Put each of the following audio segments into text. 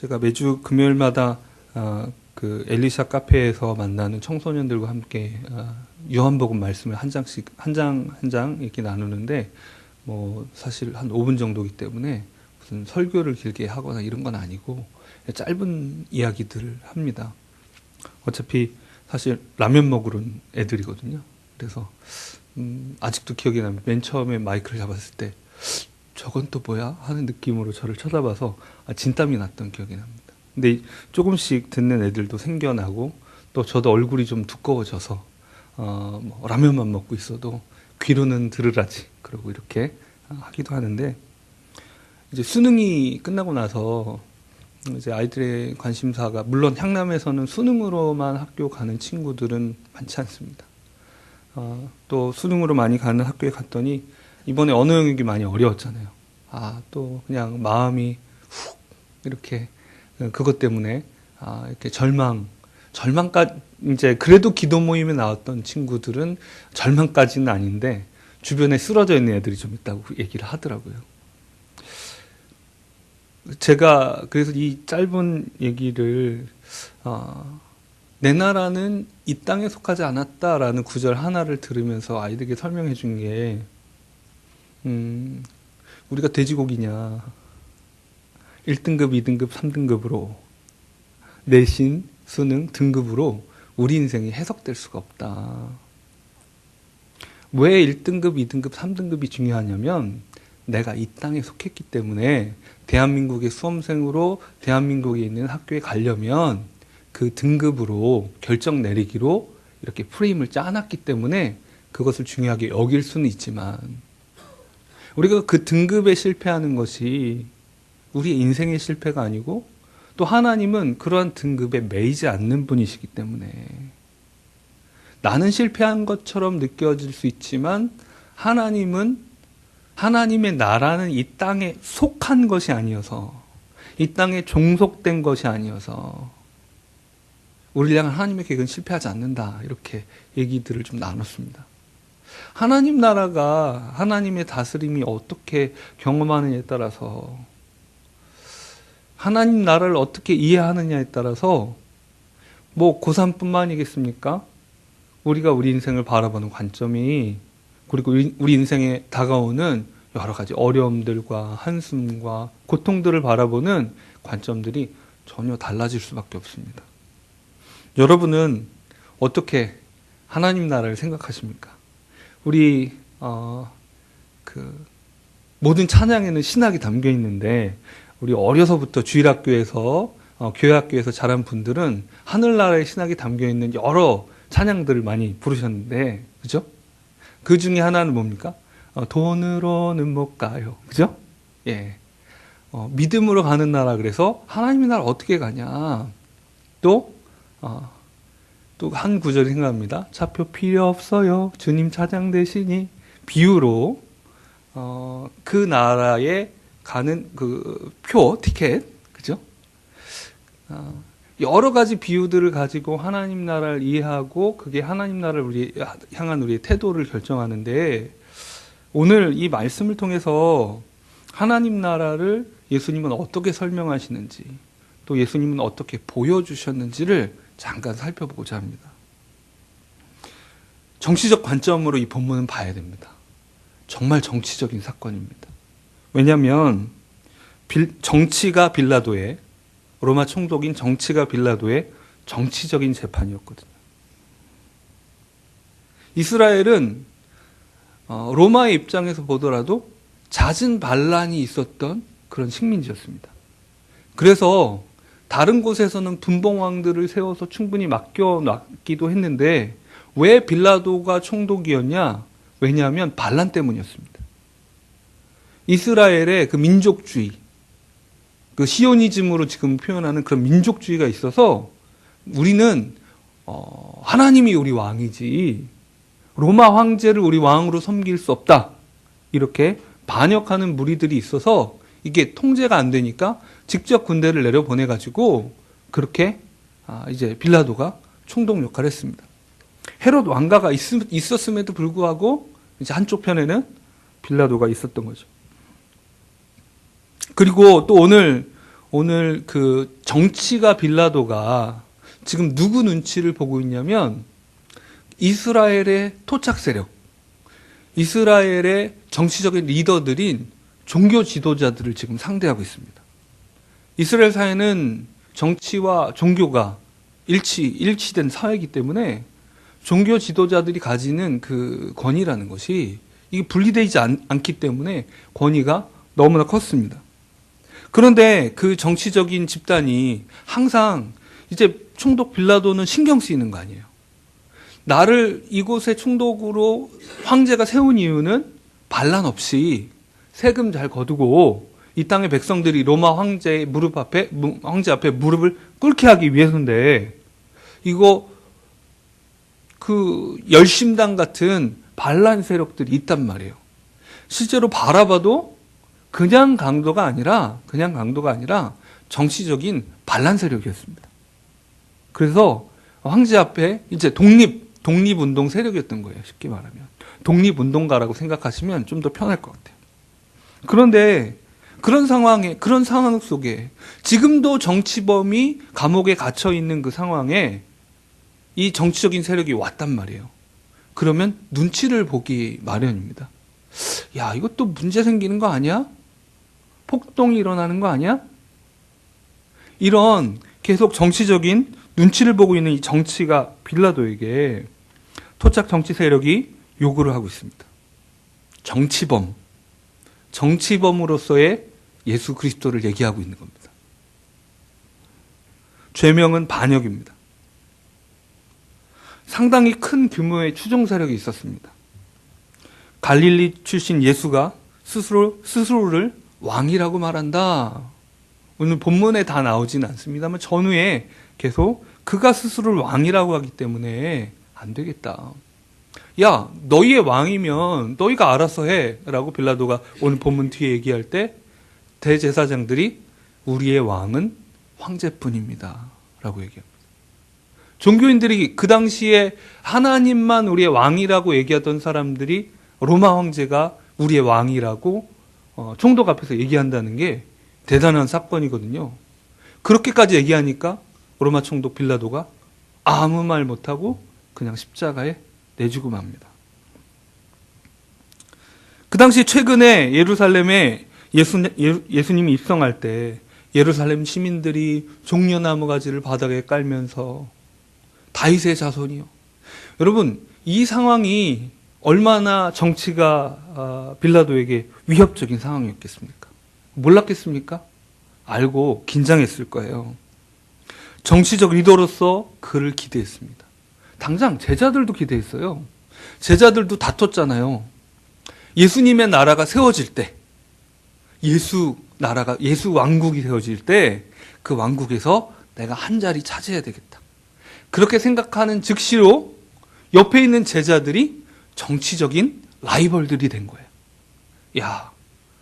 제가 매주 금요일마다 그 엘리샤 카페에서 만나는 청소년들과 함께 요한복음 말씀을 한 장 이렇게 나누는데, 뭐 사실 한 5분 정도이기 때문에 무슨 설교를 길게 하거나 이런 건 아니고 짧은 이야기들을 합니다. 어차피 사실 라면 먹으러 온 애들이거든요. 그래서 아직도 기억이 납니다. 맨 처음에 마이크를 잡았을 때 저건 또 뭐야? 하는 느낌으로 저를 쳐다봐서 진땀이 났던 기억이 납니다. 근데 조금씩 듣는 애들도 생겨나고, 또 저도 얼굴이 좀 두꺼워져서 뭐 라면만 먹고 있어도 귀로는 들으라지 그러고 이렇게 하기도 하는데, 이제 수능이 끝나고 나서 이제 아이들의 관심사가, 물론 향남에서는 수능으로만 학교 가는 친구들은 많지 않습니다. 또 수능으로 많이 가는 학교에 갔더니 이번에 언어 영역이 많이 어려웠잖아요. 또 그냥 마음이 훅 이렇게 그것 때문에 이렇게 절망까지, 이제 그래도 기도 모임에 나왔던 친구들은 절망까지는 아닌데 주변에 쓰러져 있는 애들이 좀 있다고 얘기를 하더라고요. 제가 그래서 이 짧은 얘기를 내 나라는 이 땅에 속하지 않았다라는 구절 하나를 들으면서 아이들에게 설명해 준 게, 우리가 돼지고기냐, 1등급, 2등급, 3등급으로 내신, 수능, 등급으로 우리 인생이 해석될 수가 없다. 왜 1등급, 2등급, 3등급이 중요하냐면, 내가 이 땅에 속했기 때문에 대한민국의 수험생으로 대한민국에 있는 학교에 가려면 그 등급으로 결정 내리기로 이렇게 프레임을 짜놨기 때문에 그것을 중요하게 여길 수는 있지만, 우리가 그 등급에 실패하는 것이 우리의 인생의 실패가 아니고, 또 하나님은 그러한 등급에 매이지 않는 분이시기 때문에, 나는 실패한 것처럼 느껴질 수 있지만 하나님의 나라는 이 땅에 속한 것이 아니어서, 이 땅에 종속된 것이 아니어서 우리를 향한 하나님의 계획은 실패하지 않는다, 이렇게 얘기들을 좀 나눴습니다. 하나님 나라가, 하나님의 다스림이 어떻게 경험하느냐에 따라서, 하나님 나라를 어떻게 이해하느냐에 따라서 뭐 고3뿐만이겠습니까? 우리가 우리 인생을 바라보는 관점이, 그리고 우리 인생에 다가오는 여러 가지 어려움들과 한숨과 고통들을 바라보는 관점들이 전혀 달라질 수밖에 없습니다. 여러분은 어떻게 하나님 나라를 생각하십니까? 우리 모든 찬양에는 신학이 담겨 있는데, 우리 어려서부터 주일학교에서 교회학교에서 자란 분들은 하늘나라의 신학이 담겨 있는 여러 찬양들을 많이 부르셨는데, 그죠? 그 중에 하나는 뭡니까? 돈으로는 못 가요. 그죠? 예. 믿음으로 가는 나라. 그래서 하나님의 나라 어떻게 가냐? 또 한 구절이 생각납니다. 차표 필요 없어요. 주님 차장 되시니. 비유로 그 나라에 가는 그 티켓, 그죠? 여러 가지 비유들을 가지고 하나님 나라를 이해하고, 그게 하나님 나라를 향한 우리의 태도를 결정하는데, 오늘 이 말씀을 통해서 하나님 나라를 예수님은 어떻게 설명하시는지, 또 예수님은 어떻게 보여주셨는지를 잠깐 살펴보고자 합니다. 정치적 관점으로 이 본문은 봐야 됩니다. 정말 정치적인 사건입니다. 왜냐하면 정치가 빌라도의, 로마 총독인 정치가 빌라도의 정치적인 재판이었거든요. 이스라엘은 로마의 입장에서 보더라도 잦은 반란이 있었던 그런 식민지였습니다. 그래서 다른 곳에서는 분봉왕들을 세워서 충분히 맡겨놨기도 했는데, 왜 빌라도가 총독이었냐? 왜냐하면 반란 때문이었습니다. 이스라엘의 그 민족주의, 그 시오니즘으로 지금 표현하는 그런 민족주의가 있어서, 우리는 하나님이 우리 왕이지 로마 황제를 우리 왕으로 섬길 수 없다, 이렇게 반역하는 무리들이 있어서 이게 통제가 안 되니까 직접 군대를 내려보내가지고 그렇게 이제 빌라도가 총독 역할을 했습니다. 헤롯 왕가가 있었음에도 불구하고 이제 한쪽 편에는 빌라도가 있었던 거죠. 그리고 또 오늘 오늘 그 정치가 빌라도가 지금 누구 눈치를 보고 있냐면 이스라엘의 토착 세력, 이스라엘의 정치적인 리더들인 종교 지도자들을 지금 상대하고 있습니다. 이스라엘 사회는 정치와 종교가 일치된 사회이기 때문에 종교 지도자들이 가지는 그 권위라는 것이 이게 분리되지 않기 때문에 권위가 너무나 컸습니다. 그런데 그 정치적인 집단이 항상 이제 총독 빌라도는 신경 쓰이는 거 아니에요. 나를 이곳의 총독으로 황제가 세운 이유는 반란 없이 세금 잘 거두고 이 땅의 백성들이 로마 황제 앞에 무릎을 꿇게 하기 위해서인데, 이거 그 열심당 같은 반란 세력들이 있단 말이에요. 실제로 바라봐도 그냥 강도가 아니라 정치적인 반란 세력이었습니다. 그래서 황제 앞에 이제 독립운동 세력이었던 거예요. 쉽게 말하면 독립운동가라고 생각하시면 좀 더 편할 것 같아요. 그런데 그런 상황 속에 지금도 정치범이 감옥에 갇혀 있는 그 상황에 이 정치적인 세력이 왔단 말이에요. 그러면 눈치를 보기 마련입니다. 야, 이것도 문제 생기는 거 아니야? 폭동이 일어나는 거 아니야? 이런 계속 정치적인 눈치를 보고 있는 이 정치가 빌라도에게 토착 정치 세력이 요구를 하고 있습니다. 정치범으로서의 예수 그리스도를 얘기하고 있는 겁니다. 죄명은 반역입니다. 상당히 큰 규모의 추종 세력이 있었습니다. 갈릴리 출신 예수가 스스로를 왕이라고 말한다. 오늘 본문에 다 나오진 않습니다만 전후에 계속 그가 스스로를 왕이라고 하기 때문에 안 되겠다. 야, 너희의 왕이면 너희가 알아서 해 라고 빌라도가 오늘 본문 뒤에 얘기할 때 대제사장들이 우리의 왕은 황제뿐입니다 라고 얘기합니다. 종교인들이 그 당시에 하나님만 우리의 왕이라고 얘기하던 사람들이 로마 황제가 우리의 왕이라고 총독 앞에서 얘기한다는 게 대단한 사건이거든요. 그렇게까지 얘기하니까 로마 총독 빌라도가 아무 말 못하고 그냥 십자가에 내주고 맙니다. 그 당시 최근에 예루살렘에 예수님이 입성할 때 예루살렘 시민들이 종려나무 가지를 바닥에 깔면서 다윗의 자손이요. 여러분, 이 상황이 얼마나 정치가 빌라도에게 위협적인 상황이었겠습니까? 몰랐겠습니까? 알고 긴장했을 거예요. 정치적 리더로서 그를 기대했습니다. 당장 제자들도 기대했어요. 제자들도 다퉜잖아요. 예수님의 나라가 세워질 때, 예수 왕국이 세워질 때 그 왕국에서 내가 한 자리 차지해야 되겠다. 그렇게 생각하는 즉시로 옆에 있는 제자들이 정치적인 라이벌들이 된 거예요. 야,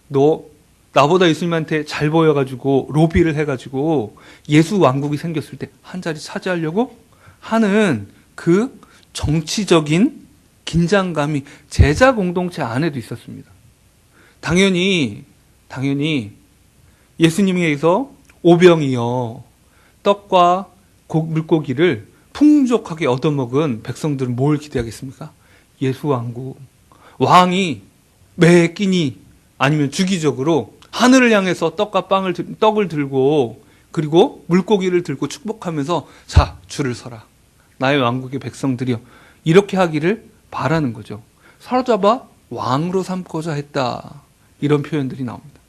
너 나보다 예수님한테 잘 보여가지고 로비를 해가지고 예수 왕국이 생겼을 때 한 자리 차지하려고 하는 그 정치적인 긴장감이 제자 공동체 안에도 있었습니다. 당연히 예수님에게서 오병이어 떡과 물고기를 풍족하게 얻어먹은 백성들은 뭘 기대하겠습니까? 예수 왕국. 왕이 매 끼니 아니면 주기적으로 하늘을 향해서 떡을 들고 그리고 물고기를 들고 축복하면서 자, 줄을 서라. 나의 왕국의 백성들이여. 이렇게 하기를 바라는 거죠. 사로잡아 왕으로 삼고자 했다. 이런 표현들이 나옵니다.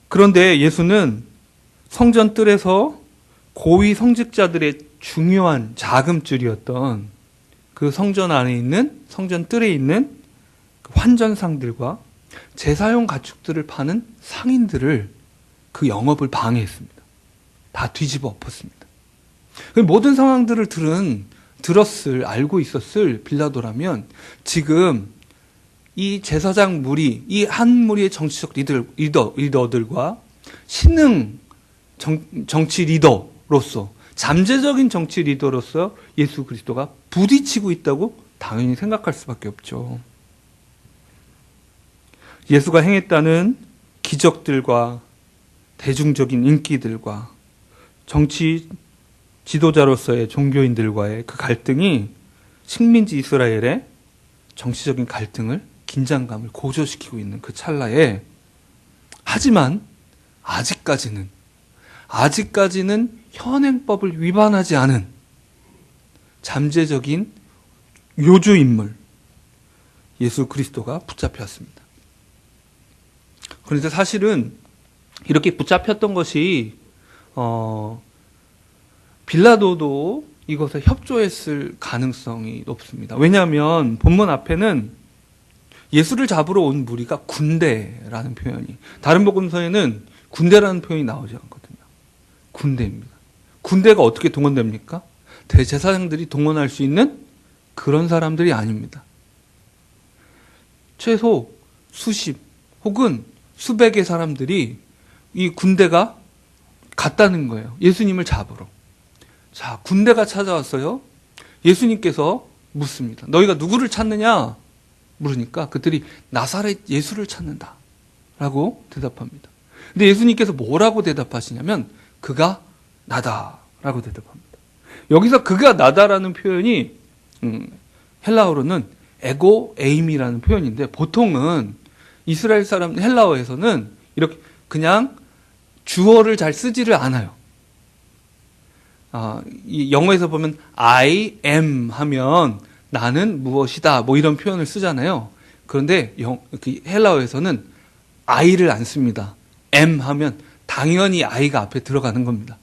그런데 예수는 성전 뜰에서 고위 성직자들의 중요한 자금줄이었던 그 성전 안에 있는, 성전 뜰에 있는 환전상들과 제사용 가축들을 파는 상인들을 그 영업을 방해했습니다. 다 뒤집어 엎었습니다. 모든 상황들을 알고 있었을 빌라도라면 지금 이 제사장 무리, 이 한 무리의 정치적 리더들과 신흥 정치 리더로서, 잠재적인 정치 리더로서 예수 그리스도가 부딪히고 있다고 당연히 생각할 수밖에 없죠. 예수가 행했다는 기적들과 대중적인 인기들과 정치 지도자로서의 종교인들과의 그 갈등이 식민지 이스라엘의 정치적인 갈등을, 긴장감을 고조시키고 있는 그 찰나에, 하지만 아직까지는 현행법을 위반하지 않은 잠재적인 요주인물 예수 그리스도가 붙잡혔습니다. 그런데 사실은 이렇게 붙잡혔던 것이 빌라도도 이것에 협조했을 가능성이 높습니다. 왜냐하면 본문 앞에는 예수를 잡으러 온 무리가 군대라는 표현이, 다른 복음서에는 군대라는 표현이 나오지 않거든요. 군대입니다. 군대가 어떻게 동원됩니까? 대제사장들이 동원할 수 있는 그런 사람들이 아닙니다. 최소 수십 혹은 수백의 사람들이 이 군대가 갔다는 거예요. 예수님을 잡으러. 자, 군대가 찾아왔어요. 예수님께서 묻습니다. 너희가 누구를 찾느냐? 물으니까 그들이 나사렛 예수를 찾는다 라고 대답합니다. 근데 예수님께서 뭐라고 대답하시냐면 그가 나다 라고 대답합니다. 여기서 그가 나다라는 표현이 헬라어로는 에고 에임이라는 표현인데, 보통은 이스라엘 사람 헬라어에서는 이렇게 그냥 주어를 잘 쓰지를 않아요. 이 영어에서 보면 I am 하면 나는 무엇이다 뭐 이런 표현을 쓰잖아요. 그런데 헬라어에서는 I를 안 씁니다. am 하면 당연히 I가 앞에 들어가는 겁니다.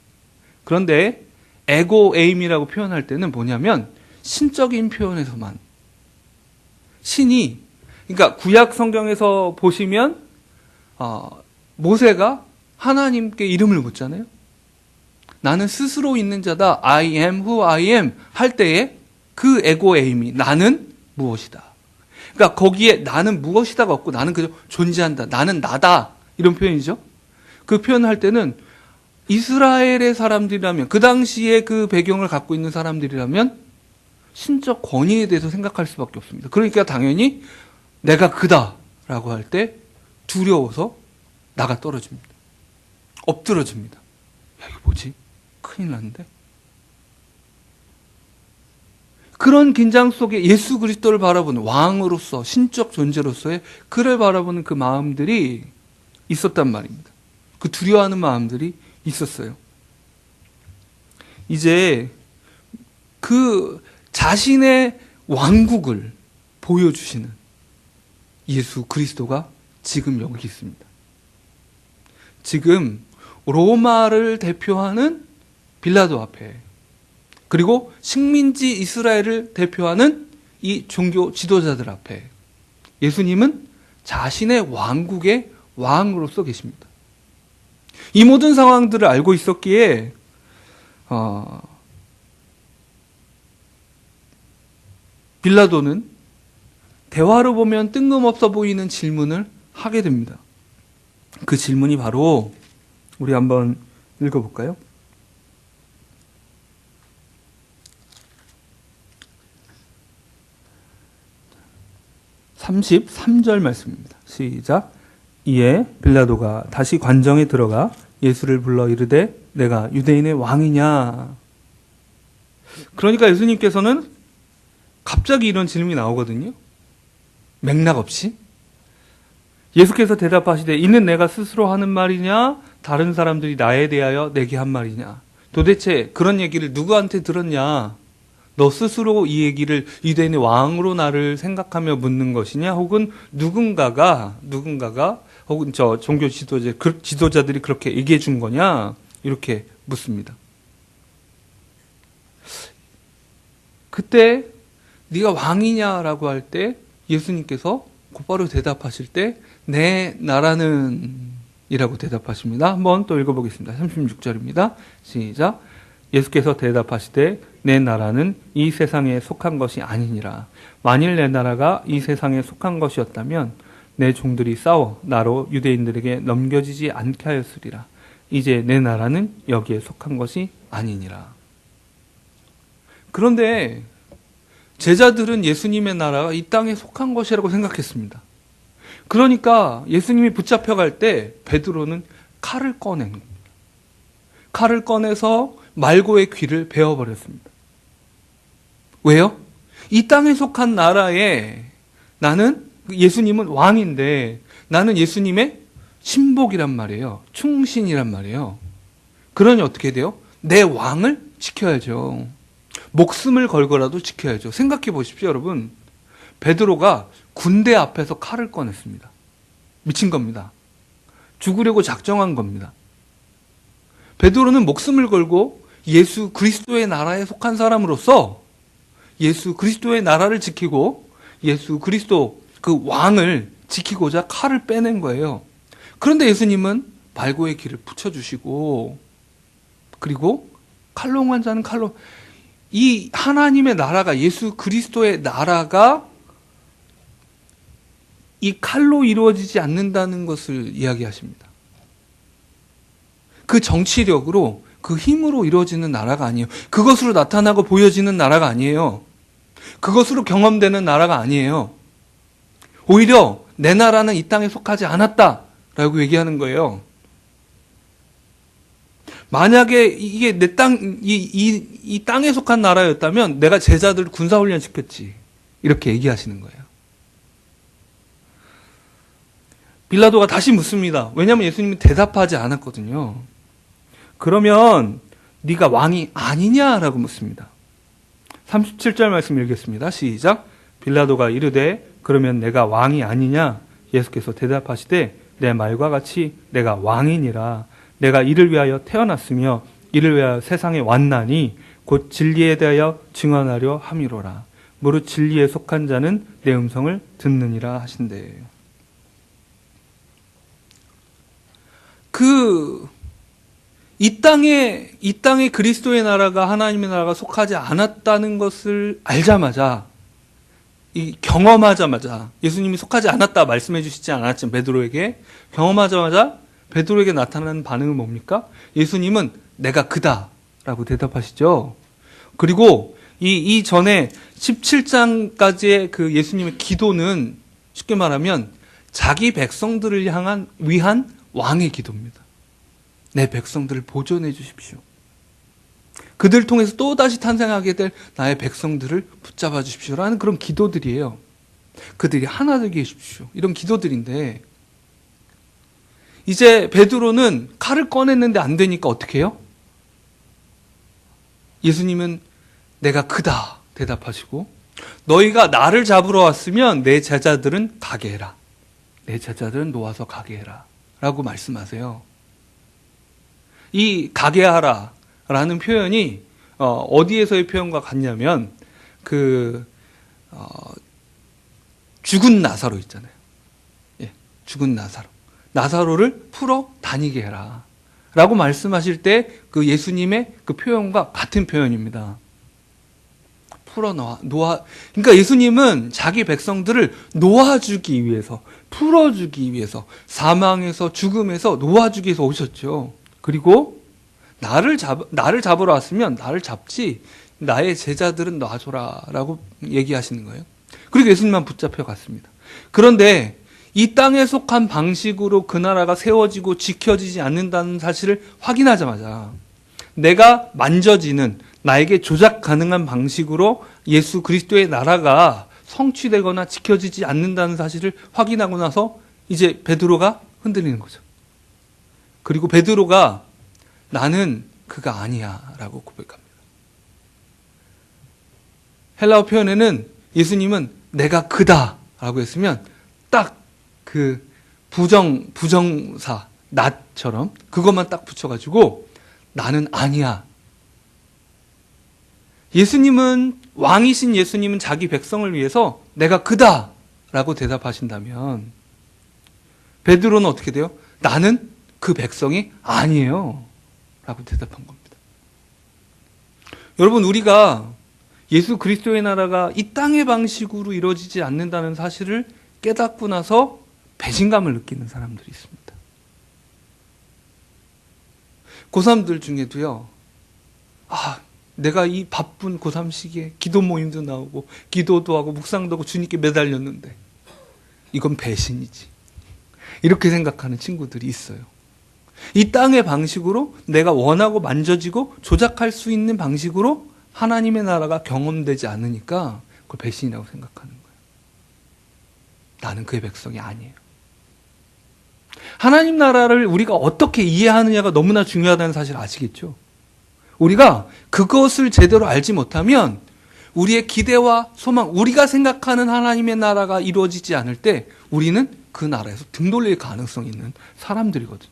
그런데 에고 에임이라고 표현할 때는 뭐냐면 신적인 표현에서만, 신이, 그러니까 구약 성경에서 보시면 모세가 하나님께 이름을 묻잖아요. 나는 스스로 있는 자다. I am who I am 할 때에 그 에고 에임이 나는 무엇이다. 그러니까 거기에 나는 무엇이다가 없고 나는 그저 존재한다. 나는 나다. 이런 표현이죠. 그 표현을 할 때는 이스라엘의 사람들이라면, 그 당시에 그 배경을 갖고 있는 사람들이라면 신적 권위에 대해서 생각할 수밖에 없습니다. 그러니까 당연히 내가 그다라고 할 때 두려워서 나가 떨어집니다. 엎드러집니다. 야, 이거 뭐지? 큰일 났는데? 그런 긴장 속에 예수 그리스도를 바라보는 왕으로서, 신적 존재로서의 그를 바라보는 그 마음들이 있었단 말입니다. 그 두려워하는 마음들이 있었어요. 이제 그 자신의 왕국을 보여주시는 예수 그리스도가 지금 여기 있습니다. 지금 로마를 대표하는 빌라도 앞에, 그리고 식민지 이스라엘을 대표하는 이 종교 지도자들 앞에 예수님은 자신의 왕국의 왕으로서 계십니다. 이 모든 상황들을 알고 있었기에 빌라도는 대화로 보면 뜬금없어 보이는 질문을 하게 됩니다. 그 질문이 바로, 우리 한번 읽어볼까요? 33절 말씀입니다. 시작. 이에 빌라도가 다시 관정에 들어가 예수를 불러 이르되 내가 유대인의 왕이냐. 그러니까 예수님께서는 갑자기 이런 질문이 나오거든요. 맥락 없이. 예수께서 대답하시되 이는 내가 스스로 하는 말이냐 다른 사람들이 나에 대하여 내게 한 말이냐. 도대체 그런 얘기를 누구한테 들었냐. 너 스스로 이 얘기를 유대인의 왕으로 나를 생각하며 묻는 것이냐, 혹은 누군가가 혹은 저 종교 지도자들이 그렇게 얘기해 준 거냐, 이렇게 묻습니다. 그때 네가 왕이냐라고 할 때 예수님께서 곧바로 대답하실 때 내 나라는 이라고 대답하십니다. 한번 또 읽어보겠습니다. 36절입니다. 시작. 예수께서 대답하시되 내 나라는 이 세상에 속한 것이 아니니라. 만일 내 나라가 이 세상에 속한 것이었다면 내 종들이 싸워 나로 유대인들에게 넘겨지지 않게 하였으리라. 이제 내 나라는 여기에 속한 것이 아니니라. 그런데 제자들은 예수님의 나라가 이 땅에 속한 것이라고 생각했습니다. 그러니까 예수님이 붙잡혀갈 때 베드로는 칼을 꺼낸 겁니다. 칼을 꺼내서 말고의 귀를 베어버렸습니다. 왜요? 이 땅에 속한 나라에 나는, 예수님은 왕인데 나는 예수님의 신복이란 말이에요. 충신이란 말이에요. 그러니 어떻게 돼요? 내 왕을 지켜야죠. 목숨을 걸고라도 지켜야죠. 생각해 보십시오, 여러분. 베드로가 군대 앞에서 칼을 꺼냈습니다. 미친 겁니다. 죽으려고 작정한 겁니다. 베드로는 목숨을 걸고 예수 그리스도의 나라에 속한 사람으로서 예수 그리스도의 나라를 지키고 예수 그리스도 그 왕을 지키고자 칼을 빼낸 거예요. 그런데 예수님은 발고의 길을 붙여주시고, 그리고 칼롱한 자는 칼로, 이 하나님의 나라가, 예수 그리스도의 나라가 이 칼로 이루어지지 않는다는 것을 이야기하십니다. 그 정치력으로, 그 힘으로 이루어지는 나라가 아니에요. 그것으로 나타나고 보여지는 나라가 아니에요. 그것으로 경험되는 나라가 아니에요. 오히려 내 나라는 이 땅에 속하지 않았다라고 얘기하는 거예요. 만약에 이게 내 땅, 이 땅에 속한 나라였다면 내가 제자들 군사훈련 시켰지. 이렇게 얘기하시는 거예요. 빌라도가 다시 묻습니다. 왜냐하면 예수님은 대답하지 않았거든요. 그러면 네가 왕이 아니냐라고 묻습니다. 37절 말씀 읽겠습니다. 시작. 빌라도가 이르되 그러면 내가 왕이 아니냐? 예수께서 대답하시되 내 말과 같이 내가 왕이니라. 내가 이를 위하여 태어났으며 이를 위하여 세상에 왔나니 곧 진리에 대하여 증언하려 함이로라. 무릇 진리에 속한 자는 내 음성을 듣느니라 하신대. 이 땅에 그리스도의 나라가, 하나님의 나라가 속하지 않았다는 것을 알자마자, 경험하자마자, 예수님이 속하지 않았다 말씀해 주시지 않았지만 베드로에게 경험하자마자 베드로에게 나타나는 반응은 뭡니까? 예수님은 내가 그다라고 대답하시죠. 그리고 이 전에 17장까지의 그 예수님의 기도는 쉽게 말하면 자기 백성들을 위한 왕의 기도입니다. 내 백성들을 보존해 주십시오. 그들 통해서 또다시 탄생하게 될 나의 백성들을 붙잡아 주십시오라는 그런 기도들이에요. 그들이 하나 되게 해주십시오. 이런 기도들인데, 이제 베드로는 칼을 꺼냈는데 안 되니까 어떻게 해요? 예수님은 내가 그다 대답하시고, 너희가 나를 잡으러 왔으면 내 제자들은 가게 해라. 내 제자들은 놓아서 가게 해라. 라고 말씀하세요. 이 가게 하라 라는 표현이 어디에서의 표현과 같냐면 죽은 나사로 있잖아요. 예, 죽은 나사로를 풀어 다니게 해라 라고 말씀하실 때 그 예수님의 그 표현과 같은 표현입니다. 풀어 그러니까 예수님은 자기 백성들을 놓아주기 위해서, 풀어주기 위해서, 사망에서, 죽음에서 놓아주기 위해서 오셨죠. 그리고 나를 잡으러 왔으면 나를 잡지, 나의 제자들은 놔줘라 라고 얘기하시는 거예요. 그리고 예수님만 붙잡혀 갔습니다. 그런데 이 땅에 속한 방식으로 그 나라가 세워지고 지켜지지 않는다는 사실을 확인하자마자, 내가 만져지는, 나에게 조작 가능한 방식으로 예수 그리스도의 나라가 성취되거나 지켜지지 않는다는 사실을 확인하고 나서 이제 베드로가 흔들리는 거죠. 그리고 베드로가 나는 그가 아니야 라고 고백합니다. 헬라어 표현에는 예수님은 내가 그다 라고 했으면 딱 그 부정사 not처럼 그것만 딱 붙여가지고 나는 아니야. 예수님은, 왕이신 예수님은 자기 백성을 위해서 내가 그다 라고 대답하신다면 베드로는 어떻게 돼요? 나는 그 백성이 아니에요 라고 대답한 겁니다. 여러분, 우리가 예수 그리스도의 나라가 이 땅의 방식으로 이루어지지 않는다는 사실을 깨닫고 나서 배신감을 느끼는 사람들이 있습니다. 고3들 중에도요, 내가 이 바쁜 고3 시기에 기도 모임도 나오고 기도도 하고 묵상도 하고 주님께 매달렸는데 이건 배신이지. 이렇게 생각하는 친구들이 있어요. 이 땅의 방식으로 내가 원하고 만져지고 조작할 수 있는 방식으로 하나님의 나라가 경험되지 않으니까 그걸 배신이라고 생각하는 거예요. 나는 그의 백성이 아니에요. 하나님 나라를 우리가 어떻게 이해하느냐가 너무나 중요하다는 사실 아시겠죠? 우리가 그것을 제대로 알지 못하면 우리의 기대와 소망, 우리가 생각하는 하나님의 나라가 이루어지지 않을 때 우리는 그 나라에서 등 돌릴 가능성이 있는 사람들이거든요.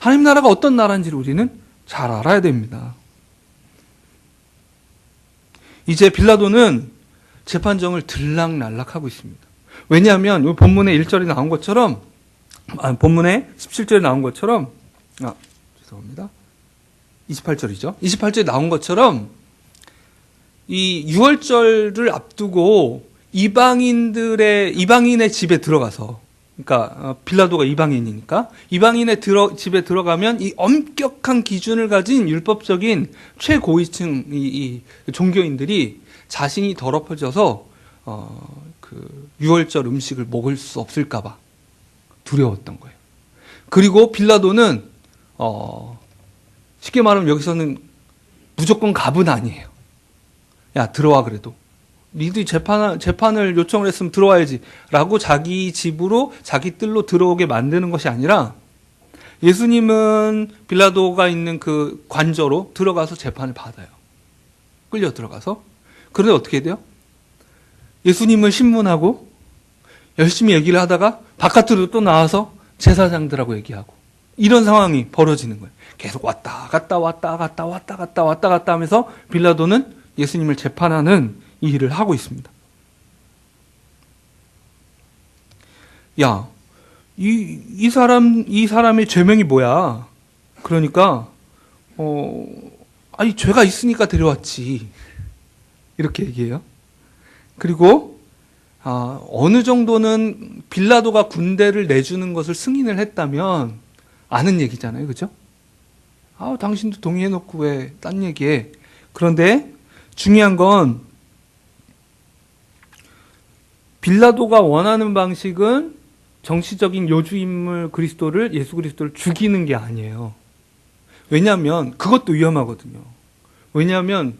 하나님 나라가 어떤 나라인지를 우리는 잘 알아야 됩니다. 이제 빌라도는 재판정을 들락날락하고 있습니다. 왜냐하면 이 본문의 1절에 나온 것처럼, 본문의 17절에 나온 것처럼, 죄송합니다. 28절이죠. 28절에 나온 것처럼 이 유월절을 앞두고 이방인의 집에 들어가서, 그러니까 빌라도가 이방인이니까 이방인의 집에 들어가면 이 엄격한 기준을 가진 율법적인 최고위층 이 종교인들이 자신이 더럽혀져서 그 유월절 음식을 먹을 수 없을까봐 두려웠던 거예요. 그리고 빌라도는 쉽게 말하면 여기서는 무조건 갑은 아니에요. 야, 들어와 그래도. 니들이 재판을 요청을 했으면 들어와야지 라고 자기 집으로 자기 뜰로 들어오게 만드는 것이 아니라 예수님은 빌라도가 있는 그 관저로 들어가서 재판을 받아요. 끌려 들어가서. 그런데 어떻게 돼요? 예수님을 신문하고 열심히 얘기를 하다가 바깥으로 또 나와서 제사장들하고 얘기하고 이런 상황이 벌어지는 거예요. 계속 왔다 갔다 왔다 갔다 왔다 갔다 왔다 갔다 하면서 빌라도는 예수님을 재판하는 이 일을 하고 있습니다. 야, 이 사람의 죄명이 뭐야? 그러니까, 아니, 죄가 있으니까 데려왔지. 이렇게 얘기해요. 그리고, 어느 정도는 빌라도가 군대를 내주는 것을 승인을 했다면 아는 얘기잖아요. 그죠? 당신도 동의해놓고 왜 딴 얘기해? 그런데 중요한 건 빌라도가 원하는 방식은 정치적인 요주인물 예수 그리스도를 죽이는 게 아니에요. 왜냐하면 그것도 위험하거든요. 왜냐하면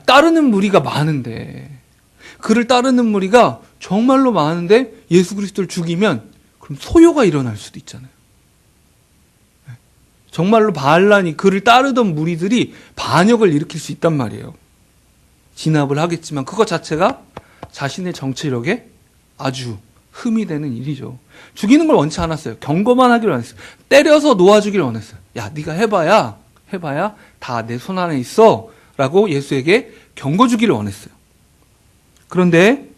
따르는 무리가 많은데 그를 따르는 무리가 정말로 많은데 예수 그리스도를 죽이면 그럼 소요가 일어날 수도 있잖아요. 정말로 반란이 그를 따르던 무리들이 반역을 일으킬 수 있단 말이에요. 진압을 하겠지만 그것 자체가 자신의 정치력에 아주 흠이 되는 일이죠. 죽이는 걸 원치 않았어요. 경고만 하기를 원했어요. 때려서 놓아주기를 원했어요. 야, 네가 해봐야 다 내 손 안에 있어 라고 예수에게 경고 주기를 원했어요. 그런데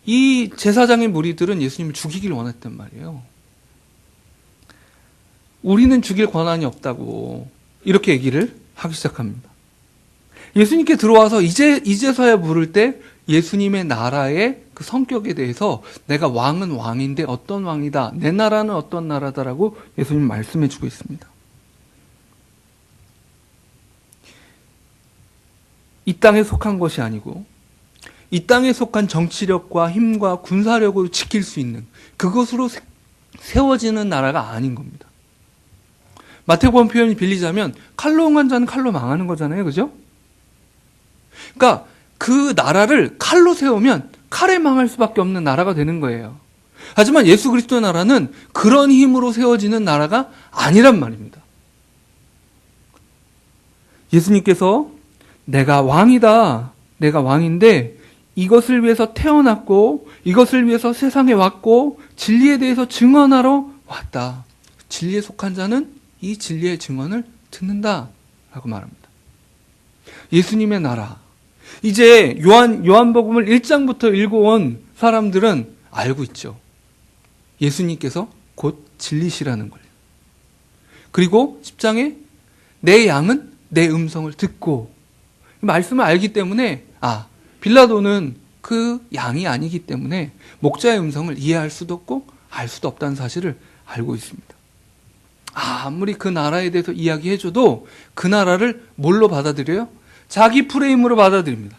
이 제사장의 무리들은 예수님을 죽이기를 원했단 말이에요. 우리는 죽일 권한이 없다고 이렇게 얘기를 하기 시작합니다. 예수님께 들어와서 이제서야 물을 때 예수님의 나라의 그 성격에 대해서 내가 왕은 왕인데 어떤 왕이다, 내 나라는 어떤 나라다라고 예수님 말씀해 주고 있습니다. 이 땅에 속한 것이 아니고 이 땅에 속한 정치력과 힘과 군사력으로 지킬 수 있는 그것으로 세워지는 나라가 아닌 겁니다. 마태복음 표현이 빌리자면 칼로 응한 자는 칼로 망하는 거잖아요. 그죠? 그러니까 그 나라를 칼로 세우면 칼에 망할 수밖에 없는 나라가 되는 거예요. 하지만 예수 그리스도의 나라는 그런 힘으로 세워지는 나라가 아니란 말입니다. 예수님께서 내가 왕이다. 내가 왕인데 이것을 위해서 태어났고 이것을 위해서 세상에 왔고 진리에 대해서 증언하러 왔다. 진리에 속한 자는 이 진리의 증언을 듣는다 라고 말합니다. 예수님의 나라. 이제 요한복음을 1장부터 읽어온 사람들은 알고 있죠. 예수님께서 곧 진리시라는 걸. 그리고 10장에 내 양은 내 음성을 듣고 말씀을 알기 때문에 빌라도는 그 양이 아니기 때문에 목자의 음성을 이해할 수도 없고 알 수도 없다는 사실을 알고 있습니다. 아무리 그 나라에 대해서 이야기해줘도 그 나라를 뭘로 받아들여요? 자기 프레임으로 받아들입니다.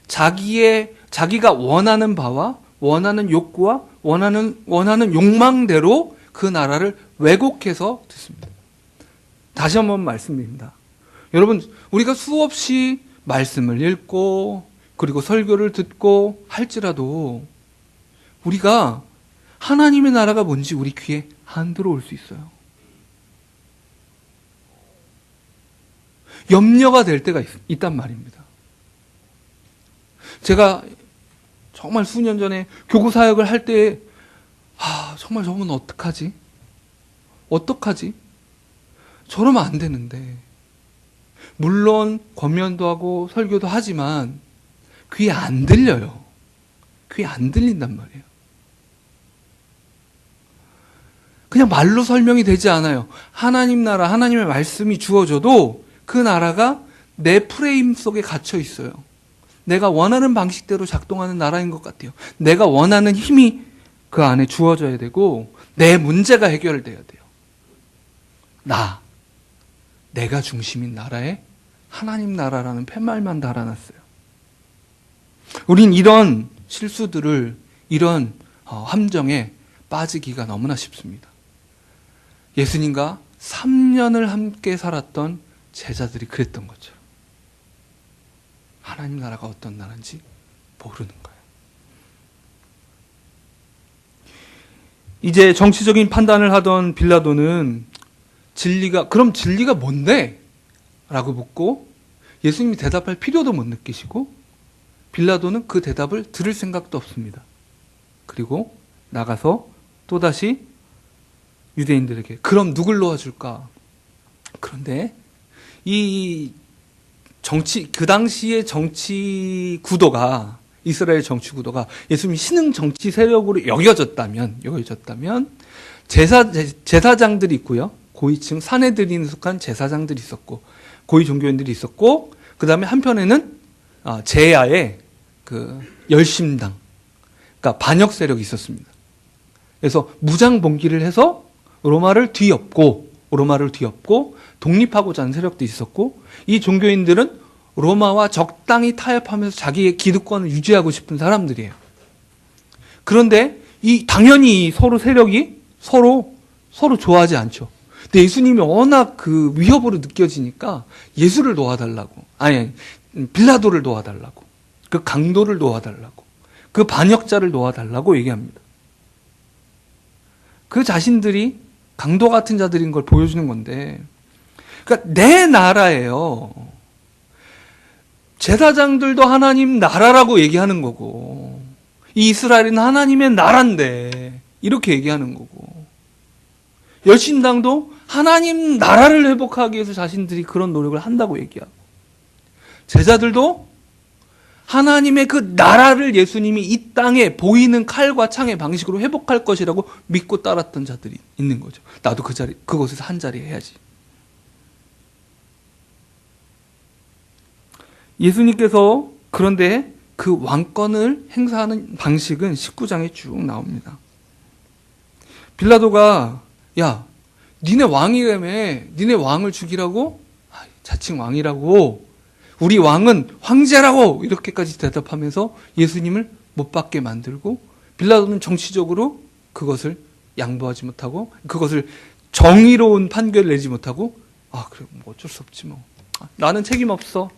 자기가 원하는 바와 원하는 욕구와 원하는 욕망대로 그 나라를 왜곡해서 듣습니다. 다시 한번 말씀드립니다. 여러분, 우리가 수없이 말씀을 읽고 그리고 설교를 듣고 할지라도 우리가 하나님의 나라가 뭔지 우리 귀에 안 들어올 수 있어요. 염려가 될 때가 있단 말입니다. 제가 정말 수년 전에 교구 사역을 할 때, 정말 저분 어떡하지? 저러면 안 되는데. 물론 권면도 하고 설교도 하지만 귀에 안 들려요. 귀에 안 들린단 말이에요. 그냥 말로 설명이 되지 않아요. 하나님 나라, 하나님의 말씀이 주어져도 그 나라가 내 프레임 속에 갇혀 있어요. 내가 원하는 방식대로 작동하는 나라인 것 같아요. 내가 원하는 힘이 그 안에 주어져야 되고 내 문제가 해결돼야 돼요. 내가 중심인 나라에 하나님 나라라는 팻말만 달아놨어요. 우린 이런 실수들을, 이런 함정에 빠지기가 너무나 쉽습니다. 예수님과 3년을 함께 살았던 제자들이 그랬던 것처럼 하나님 나라가 어떤 나라인지 모르는 거예요. 이제 정치적인 판단을 하던 빌라도는 그럼 진리가 뭔데? 라고 묻고 예수님이 대답할 필요도 못 느끼시고 빌라도는 그 대답을 들을 생각도 없습니다. 그리고 나가서 또다시 유대인들에게 그럼 누굴 놓아줄까? 그런데 그 당시의 정치 구도가, 이스라엘 정치 구도가 예수님이 신흥 정치 세력으로 여겨졌다면 제사장들이 있고요. 고위층 사내들이 속한 제사장들이 있었고, 고위 종교인들이 있었고, 그 다음에 한편에는 제야의 그 열심당, 그러니까 반역 세력이 있었습니다. 그래서 무장봉기를 해서 로마를 뒤엎고 독립하고자 하는 세력도 있었고, 이 종교인들은 로마와 적당히 타협하면서 자기의 기득권을 유지하고 싶은 사람들이에요. 그런데 당연히 서로 세력이 서로 좋아하지 않죠. 근데 예수님이 워낙 그 위협으로 느껴지니까 예수를 놓아달라고, 빌라도를 놓아달라고, 그 강도를 놓아달라고, 그 반역자를 놓아달라고 얘기합니다. 그 자신들이 강도 같은 자들인 걸 보여주는 건데, 그러니까 내 나라예요. 제사장들도 하나님 나라라고 얘기하는 거고, 이 이스라엘은 하나님의 나라인데 이렇게 얘기하는 거고, 열심당도 하나님 나라를 회복하기 위해서 자신들이 그런 노력을 한다고 얘기하고, 제자들도 하나님의 그 나라를 예수님이 이 땅에 보이는 칼과 창의 방식으로 회복할 것이라고 믿고 따랐던 자들이 있는 거죠. 나도 그곳에서 한 자리 해야지. 예수님께서 그런데 그 왕권을 행사하는 방식은 19장에 쭉 나옵니다. 빌라도가 니네 왕이라며, 니네 왕을 죽이라고? 자칭 왕이라고, 우리 왕은 황제라고, 이렇게까지 대답하면서 예수님을 못 받게 만들고, 빌라도는 정치적으로 그것을 양보하지 못하고, 그것을 정의로운 판결을 내지 못하고, 그래, 뭐 어쩔 수 없지 뭐, 나는 책임 없어,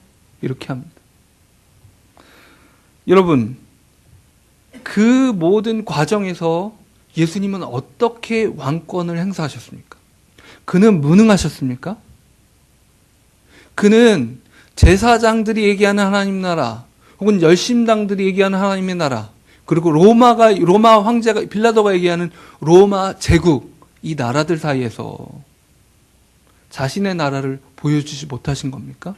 이렇게 합니다. 여러분, 그 모든 과정에서 예수님은 어떻게 왕권을 행사하셨습니까? 그는 무능하셨습니까? 그는 제사장들이 얘기하는 하나님 나라, 혹은 열심당들이 얘기하는 하나님의 나라, 그리고 로마 황제가, 빌라도가 얘기하는 로마 제국, 이 나라들 사이에서 자신의 나라를 보여주지 못하신 겁니까?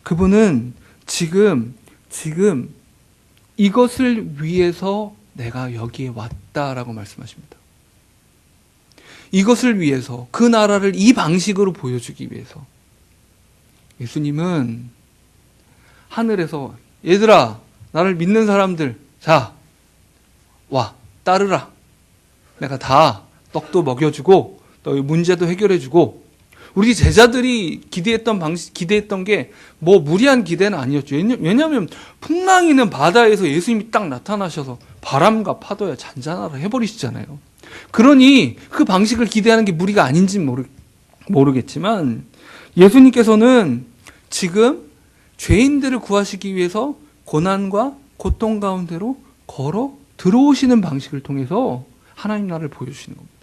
그분은 지금 이것을 위해서 내가 여기에 왔다라고 말씀하십니다. 이것을 위해서, 그 나라를 이 방식으로 보여주기 위해서 예수님은 하늘에서, 얘들아, 나를 믿는 사람들, 자, 와, 따르라. 내가 다 떡도 먹여주고 너희 문제도 해결해주고 우리 제자들이 기대했던 게 뭐 무리한 기대는 아니었죠. 왜냐하면 풍랑이는 바다에서 예수님이 딱 나타나셔서 바람과 파도야 잔잔하라 해버리시잖아요. 그러니 그 방식을 기대하는 게 무리가 아닌지는 모르겠지만 예수님께서는 지금 죄인들을 구하시기 위해서 고난과 고통 가운데로 걸어 들어오시는 방식을 통해서 하나님 나라를 보여주시는 겁니다.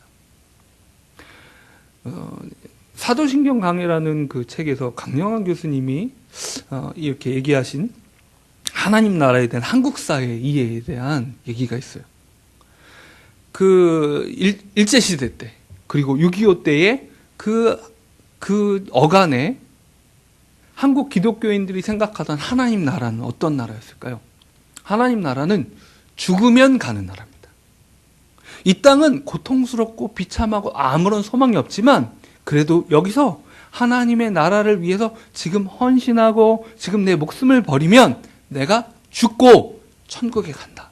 사도신경 강해라는 그 책에서 강영환 교수님이 이렇게 얘기하신 하나님 나라에 대한 한국 사회 이해에 대한 얘기가 있어요. 그 일제시대 때 그리고 6.25 때에 그 어간에 한국 기독교인들이 생각하던 하나님 나라는 어떤 나라였을까요? 하나님 나라는 죽으면 가는 나라입니다. 이 땅은 고통스럽고 비참하고 아무런 소망이 없지만 그래도 여기서 하나님의 나라를 위해서 지금 헌신하고 지금 내 목숨을 버리면 내가 죽고 천국에 간다.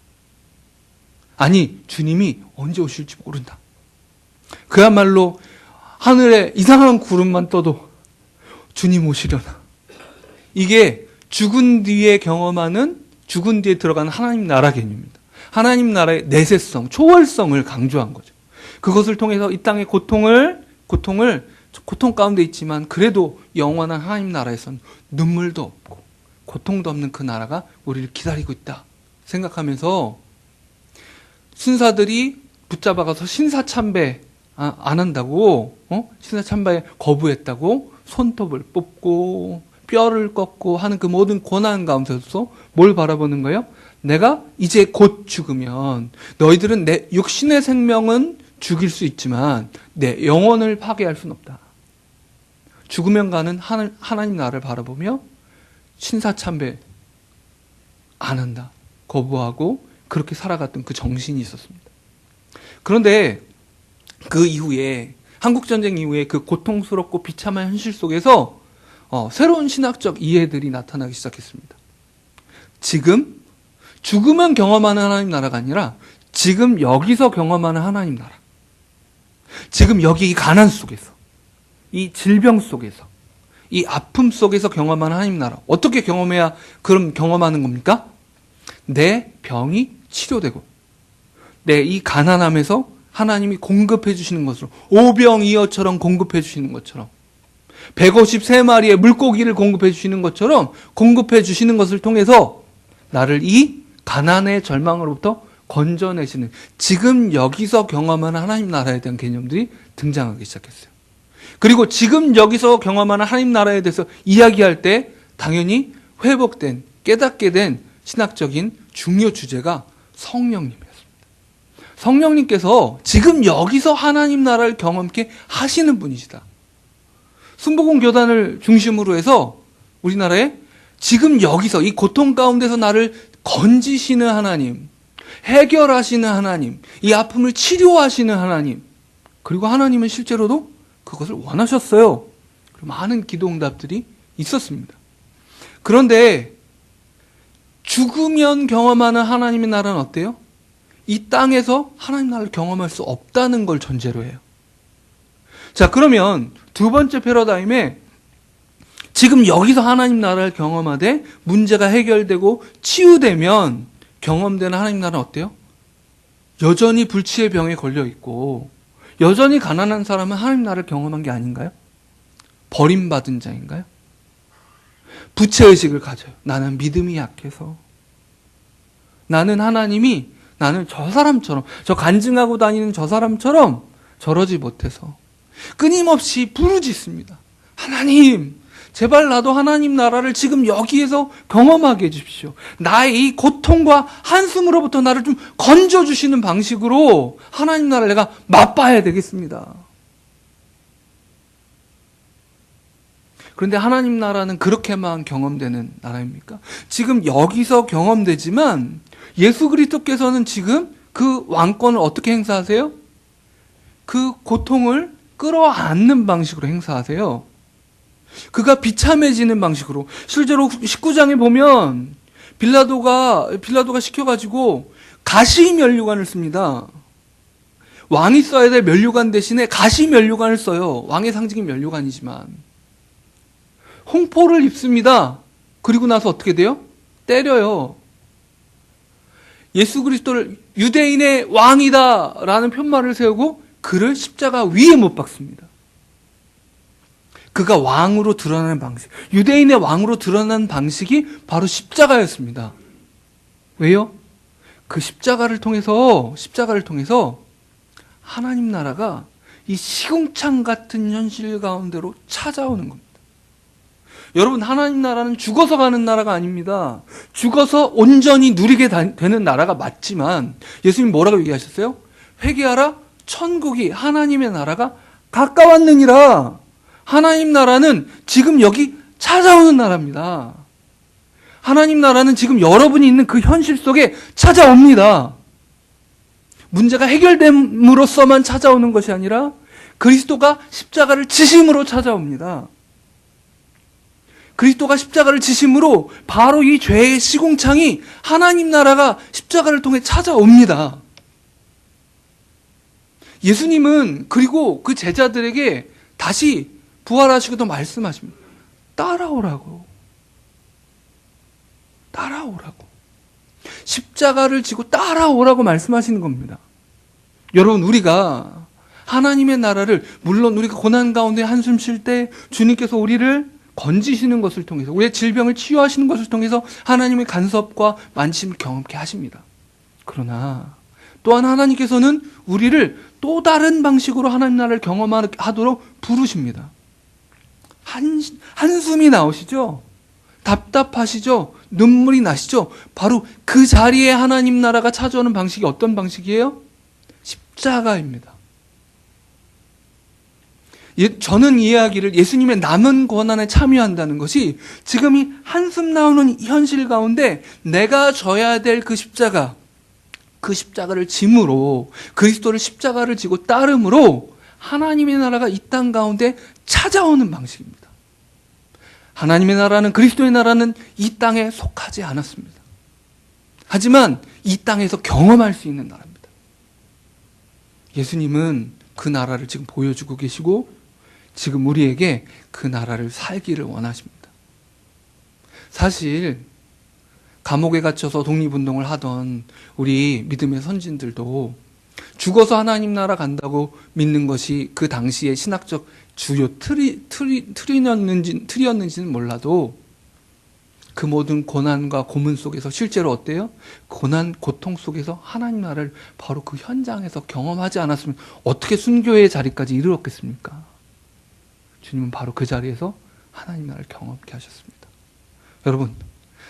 아니, 주님이 언제 오실지 모른다. 그야말로 하늘에 이상한 구름만 떠도 주님 오시려나. 이게 죽은 뒤에 들어가는 하나님 나라 개념입니다. 하나님 나라의 내세성, 초월성을 강조한 거죠. 그것을 통해서 이 땅의 고통 가운데 있지만 그래도 영원한 하나님 나라에서는 눈물도 없고 고통도 없는 그 나라가 우리를 기다리고 있다 생각하면서 신사들이 붙잡아가서 신사참배 안 한다고 신사참배에 거부했다고 손톱을 뽑고 뼈를 꺾고 하는 그 모든 고난 가운데서 뭘 바라보는 거예요? 내가 이제 곧 죽으면 너희들은 내 육신의 생명은 죽일 수 있지만 내 영혼을 파괴할 수는 없다. 죽으면 가는 하나님 나라를 바라보며 신사참배 안 한다. 거부하고 그렇게 살아갔던 그 정신이 있었습니다. 그런데 그 이후에 한국전쟁 이후에 그 고통스럽고 비참한 현실 속에서 새로운 신학적 이해들이 나타나기 시작했습니다. 지금 죽으면 경험하는 하나님 나라가 아니라 지금 여기서 경험하는 하나님 나라. 지금 여기 이 가난 속에서, 이 질병 속에서, 이 아픔 속에서 경험하는 하나님 나라. 어떻게 경험해야 그럼 경험하는 겁니까? 내 병이 치료되고 내 이 가난함에서 하나님이 공급해 주시는 것으로 오병이어처럼 공급해 주시는 것처럼 153마리의 물고기를 공급해 주시는 것처럼 공급해 주시는 것을 통해서 나를 이 가난의 절망으로부터 건져내시는 지금 여기서 경험하는 하나님 나라에 대한 개념들이 등장하기 시작했어요. 그리고 지금 여기서 경험하는 하나님 나라에 대해서 이야기할 때 당연히 회복된 깨닫게 된 신학적인 중요 주제가 성령님이었습니다. 성령님께서 지금 여기서 하나님 나라를 경험케 하시는 분이시다. 순복음 교단을 중심으로 해서 우리나라에 지금 여기서 이 고통 가운데서 나를 건지시는 하나님, 해결하시는 하나님, 이 아픔을 치료하시는 하나님, 그리고 하나님은 실제로도 그것을 원하셨어요. 많은 기도 응답들이 있었습니다. 그런데 죽으면 경험하는 하나님의 나라는 어때요? 이 땅에서 하나님 나라를 경험할 수 없다는 걸 전제로 해요. 자, 그러면 두 번째 패러다임에 지금 여기서 하나님 나라를 경험하되 문제가 해결되고 치유되면 경험되는 하나님 나라는 어때요? 여전히 불치의 병에 걸려 있고 여전히 가난한 사람은 하나님 나라를 경험한 게 아닌가요? 버림받은 자인가요? 부채의식을 가져요. 나는 믿음이 약해서. 나는 하나님이 나는 저 사람처럼, 저 간증하고 다니는 저 사람처럼 저러지 못해서 끊임없이 부르짖습니다. 하나님, 제발 나도 하나님 나라를 지금 여기에서 경험하게 해주십시오. 나의 이 고통과 한숨으로부터 나를 좀 건져주시는 방식으로 하나님 나라를 내가 맛봐야 되겠습니다. 그런데 하나님 나라는 그렇게만 경험되는 나라입니까? 지금 여기서 경험되지만 예수 그리스도께서는 지금 그 왕권을 어떻게 행사하세요? 그 고통을 끌어안는 방식으로 행사하세요. 그가 비참해지는 방식으로. 실제로 19장에 보면 빌라도가 시켜가지고 가시면류관을 씁니다. 왕이 써야 될 면류관 대신에 가시 면류관을 써요. 왕의 상징인 면류관이지만. 홍포를 입습니다. 그리고 나서 어떻게 돼요? 때려요. 예수 그리스도를 유대인의 왕이다 라는 편말을 세우고 그를 십자가 위에 못 박습니다. 그가 왕으로 드러나는 방식, 유대인의 왕으로 드러나는 방식이 바로 십자가였습니다. 왜요? 그 십자가를 통해서 하나님 나라가 이 시궁창 같은 현실 가운데로 찾아오는 겁니다. 여러분, 하나님 나라는 죽어서 가는 나라가 아닙니다. 죽어서 온전히 누리게 되는 나라가 맞지만 예수님 뭐라고 얘기하셨어요? 회개하라, 천국이, 하나님의 나라가 가까웠느니라. 하나님 나라는 지금 여기 찾아오는 나라입니다. 하나님 나라는 지금 여러분이 있는 그 현실 속에 찾아옵니다. 문제가 해결됨으로써만 찾아오는 것이 아니라 그리스도가 십자가를 지심으로 찾아옵니다. 그리스도가 십자가를 지심으로 바로 이 죄의 시궁창이 하나님 나라가 십자가를 통해 찾아옵니다. 예수님은 그리고 그 제자들에게 다시 부활하시고도 말씀하십니다. 따라오라고. 십자가를 지고 따라오라고 말씀하시는 겁니다. 여러분, 우리가 하나님의 나라를, 물론 우리가 고난 가운데 한숨 쉴 때 주님께서 우리를 건지시는 것을 통해서, 우리의 질병을 치유하시는 것을 통해서 하나님의 간섭과 만짐을 경험케 하십니다. 그러나 또한 하나님께서는 우리를 또 다른 방식으로 하나님 나라를 경험하도록 부르십니다. 한숨이 나오시죠? 답답하시죠? 눈물이 나시죠? 바로 그 자리에 하나님 나라가 찾아오는 방식이 어떤 방식이에요? 십자가입니다. 저는 이 이야기를, 예수님의 남은 고난에 참여한다는 것이 지금 이 한숨 나오는 현실 가운데 내가 져야 될 그 십자가를 짐으로, 그리스도를 십자가를 지고 따름으로 하나님의 나라가 이 땅 가운데 찾아오는 방식입니다. 하나님의 나라는, 그리스도의 나라는 이 땅에 속하지 않았습니다. 하지만 이 땅에서 경험할 수 있는 나라입니다. 예수님은 그 나라를 지금 보여주고 계시고 지금 우리에게 그 나라를 살기를 원하십니다. 사실 감옥에 갇혀서 독립운동을 하던 우리 믿음의 선진들도 죽어서 하나님 나라 간다고 믿는 것이 그 당시의 신학적 주요 틀이었는지는 몰라도 그 모든 고난과 고문 속에서 실제로 어때요? 고난, 고통 속에서 하나님 나라를 바로 그 현장에서 경험하지 않았으면 어떻게 순교의 자리까지 이르렀겠습니까? 주님은 바로 그 자리에서 하나님 나라를 경험케 하셨습니다. 여러분,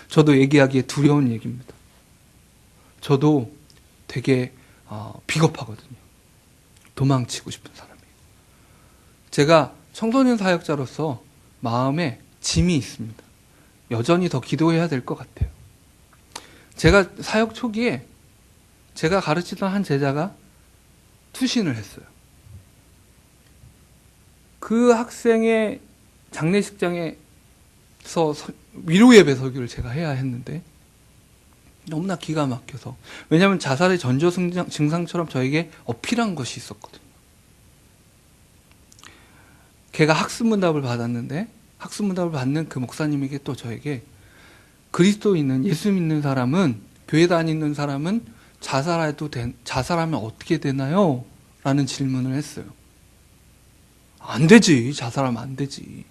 저도 얘기하기에 두려운 얘기입니다. 저도 되게 비겁하거든요. 도망치고 싶은 사람이에요. 제가 청소년 사역자로서 마음에 짐이 있습니다. 여전히 더 기도해야 될 것 같아요. 제가 사역 초기에 제가 가르치던 한 제자가 투신을 했어요. 그 학생의 장례식장에서 위로 예배 설교를 제가 해야 했는데 너무나 기가 막혀서, 왜냐하면 자살의 전조 증상처럼 저에게 어필한 것이 있었거든요. 걔가 학습문답을 받았는데, 학습문답을 받는 그 목사님에게 또 저에게 그리스도 있는, 예수 믿는 사람은, 교회 다니는 사람은 자살하면 어떻게 되나요? 라는 질문을 했어요. 안 되지. 자살하면 안 되지.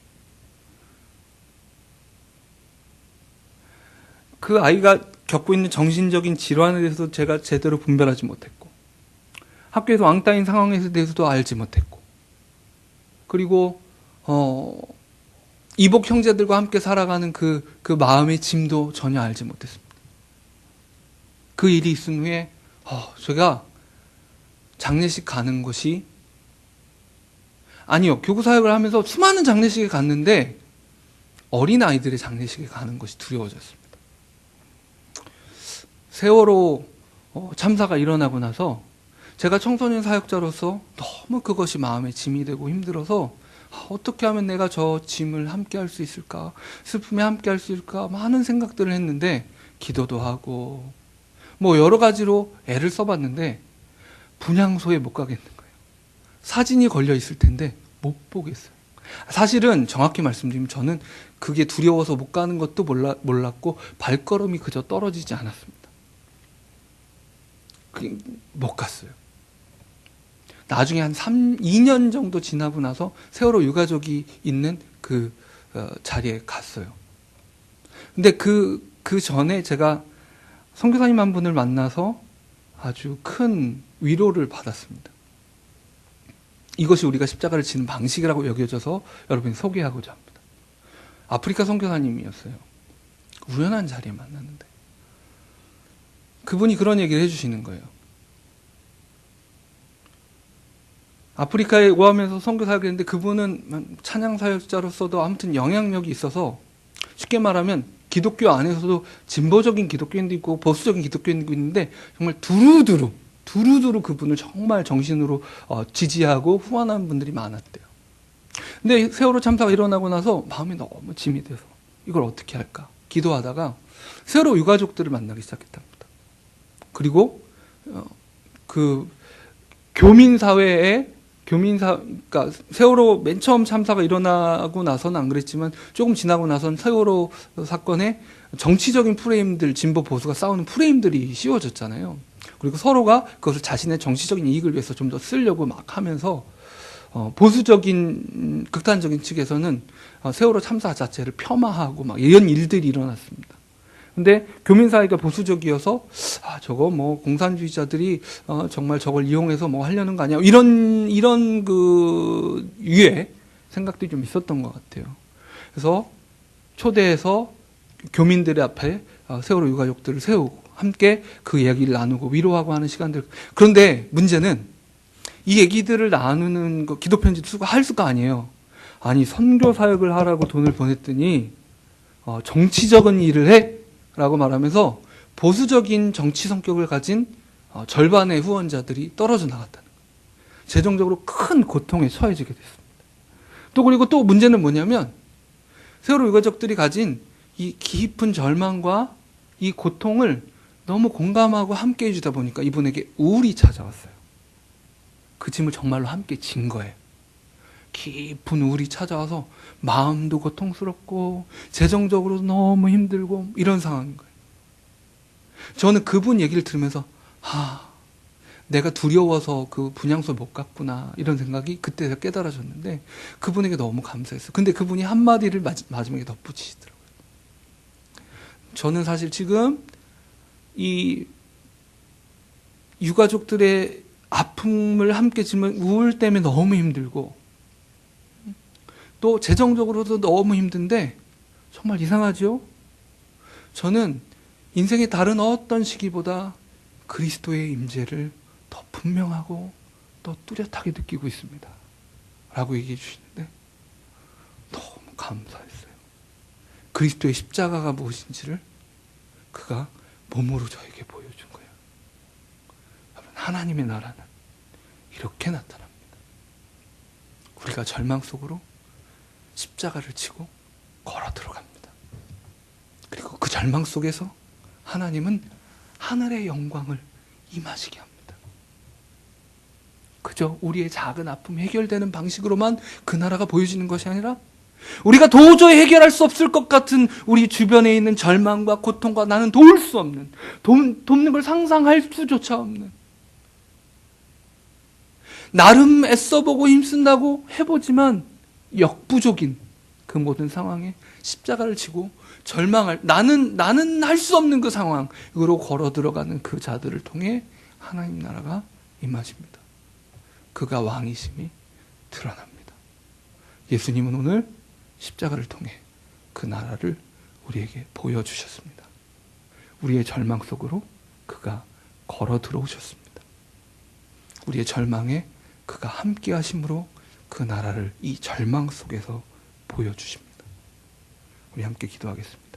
그 아이가 겪고 있는 정신적인 질환에 대해서도 제가 제대로 분별하지 못했고, 학교에서 왕따인 상황에 대해서도 알지 못했고, 그리고 이복 형제들과 함께 살아가는 그 마음의 짐도 전혀 알지 못했습니다. 그 일이 있은 후에 제가 장례식 가는 것이, 아니요, 교구 사역을 하면서 수많은 장례식에 갔는데 어린 아이들의 장례식에 가는 것이 두려워졌습니다. 세월호 참사가 일어나고 나서 제가 청소년 사역자로서 너무 그것이 마음에 짐이 되고 힘들어서 어떻게 하면 내가 저 짐을 함께 할 수 있을까, 슬픔에 함께 할 수 있을까 많은 생각들을 했는데, 기도도 하고 뭐 여러 가지로 애를 써봤는데 분향소에 못 가겠는 거예요. 사진이 걸려 있을 텐데 못 보겠어요. 사실은 정확히 말씀드리면 저는 그게 두려워서 못 가는 것도 몰랐고 발걸음이 그저 떨어지지 않았습니다. 못 갔어요. 나중에 한 2년 정도 지나고 나서 세월호 유가족이 있는 그 자리에 갔어요. 근데 그 전에 제가 선교사님 한 분을 만나서 아주 큰 위로를 받았습니다. 이것이 우리가 십자가를 지는 방식이라고 여겨져서 여러분이 소개하고자 합니다. 아프리카 선교사님이었어요. 우연한 자리에 만났는데 그분이 그런 얘기를 해주시는 거예요. 아프리카에 오하면서 선교사역을 했는데 그분은 찬양사역자로서도 아무튼 영향력이 있어서 쉽게 말하면 기독교 안에서도 진보적인 기독교인도 있고 보수적인 기독교인도 있는데 정말 두루두루 그분을 정말 정신으로 지지하고 후원하는 분들이 많았대요. 근데 세월호 참사가 일어나고 나서 마음이 너무 짐이 돼서 이걸 어떻게 할까 기도하다가 세월호 유가족들을 만나기 시작했답니다. 그리고 그 그러니까 세월호 맨 처음 참사가 일어나고 나서는 안 그랬지만 조금 지나고 나서는 세월호 사건에 정치적인 프레임들, 진보 보수가 싸우는 프레임들이 씌워졌잖아요. 그리고 서로가 그것을 자신의 정치적인 이익을 위해서 좀 더 쓰려고 막 하면서 보수적인 극단적인 측에서는 세월호 참사 자체를 폄하하고 막 이런 일들이 일어났습니다. 근데 교민사회가 보수적이어서 저거 뭐 공산주의자들이 정말 저걸 이용해서 뭐 하려는 거 아니야 이런 그 유의 생각들이 좀 있었던 것 같아요. 그래서 초대해서 교민들의 앞에 세월호 유가족들을 세우고 함께 그 이야기를 나누고 위로하고 하는 시간들. 그런데 문제는 이 얘기들을 나누는 거 기도 편지도 쓰고 할 수가 아니에요. 아니 선교 사역을 하라고 돈을 보냈더니 정치적인 일을 해? 라고 말하면서 보수적인 정치 성격을 가진 절반의 후원자들이 떨어져 나갔다는 거예요. 재정적으로 큰 고통에 처해지게 됐습니다. 그리고 또 문제는 뭐냐면 세월호 유가족들이 가진 이 깊은 절망과 이 고통을 너무 공감하고 함께 해주다 보니까 이분에게 우울이 찾아왔어요. 그 짐을 정말로 함께 진 거예요. 깊은 우울이 찾아와서 마음도 고통스럽고 재정적으로 너무 힘들고 이런 상황인 거예요. 저는 그분 얘기를 들으면서 내가 두려워서 그 분향소 못 갔구나 이런 생각이 그때 깨달아졌는데 그분에게 너무 감사했어요. 근데 그분이 한마디를 마지막에 덧붙이시더라고요. 저는 사실 지금 이 유가족들의 아픔을 함께 지면 우울 때문에 너무 힘들고 또 재정적으로도 너무 힘든데 정말 이상하죠? 저는 인생의 다른 어떤 시기보다 그리스도의 임재를 더 분명하고 더 뚜렷하게 느끼고 있습니다. 라고 얘기해 주시는데 너무 감사했어요. 그리스도의 십자가가 무엇인지를 그가 몸으로 저에게 보여준 거예요. 하나님의 나라는 이렇게 나타납니다. 우리가 절망 속으로 십자가를 치고 걸어 들어갑니다. 그리고 그 절망 속에서 하나님은 하늘의 영광을 임하시게 합니다. 그저 우리의 작은 아픔이 해결되는 방식으로만 그 나라가 보여지는 것이 아니라 우리가 도저히 해결할 수 없을 것 같은 우리 주변에 있는 절망과 고통과 나는 도울 수 없는, 돕는 걸 상상할 수조차 없는, 나름 애써보고 힘쓴다고 해보지만 역부족인 그 모든 상황에 십자가를 지고 절망할, 나는 할 수 없는 그 상황으로 걸어 들어가는 그 자들을 통해 하나님 나라가 임하십니다. 그가 왕이심이 드러납니다. 예수님은 오늘 십자가를 통해 그 나라를 우리에게 보여주셨습니다. 우리의 절망 속으로 그가 걸어 들어오셨습니다. 우리의 절망에 그가 함께 하심으로 그 나라를 이 절망 속에서 보여주십니다. 우리 함께 기도하겠습니다.